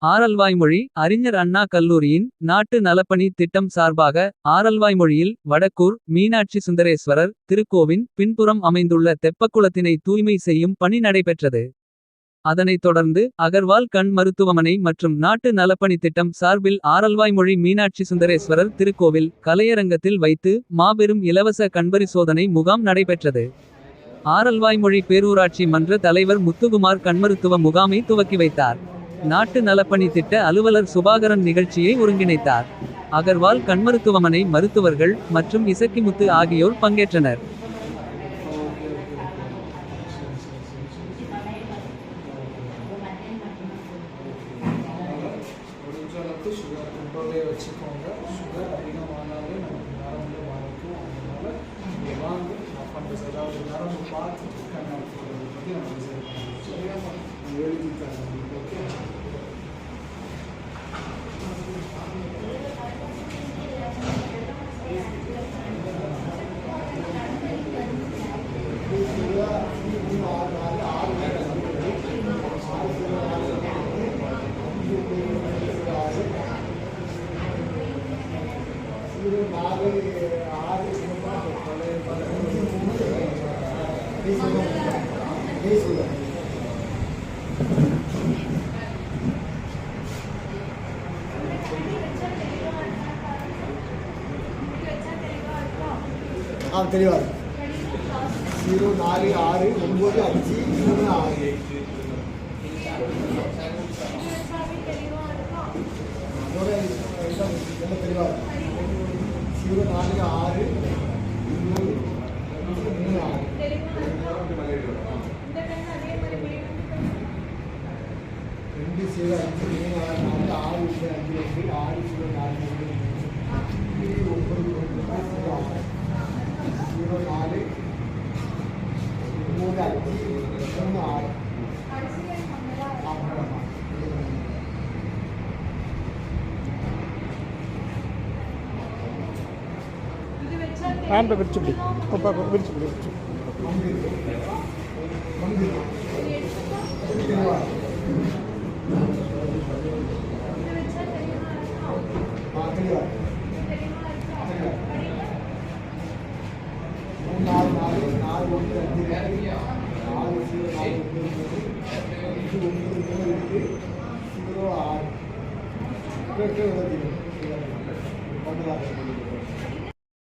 ஆரல்வாய்மொழி அறிஞர் அண்ணா கல்லூரியின் நாட்டு நலப்பணி திட்டம் சார்பாக ஆரல்வாய்மொழியில் வடக்கூர் மீனாட்சி சுந்தரேஸ்வரர் திருக்கோவின் பின்புறம் அமைந்துள்ள தெப்பக்குளத்தினை தூய்மை செய்யும் பணி நடைபெற்றது. அதனைத் தொடர்ந்து அகர்வால் கண் மருத்துவமனை மற்றும் நாட்டு நலப்பணி திட்டம் சார்பில் ஆரல்வாய்மொழி மீனாட்சி சுந்தரேஸ்வரர் திருக்கோவில் கலையரங்கத்தில் வைத்து மாபெரும் இலவச கண்பரிசோதனை முகாம் நடைபெற்றது. ஆரல்வாய்மொழி பேரூராட்சி மன்ற தலைவர் முத்துகுமார் கண்மருத்துவ முகாமை துவக்கி வைத்தார். நாட்டு நலப்பணி திட்ட அலுவலர் சுபாகரன் நிகழ்ச்சியை ஒருங்கிணைத்தார். அகர்வால் கண்மருத்துவமனை மருத்துவர்கள் மற்றும் இசக்கிமுத்து ஆகியோர் பங்கேற்றனர். தெளிவா 04695356 தெளிவா 0462 హ్యాండ్ విడిచిపడి విడిచిపడి Thank you.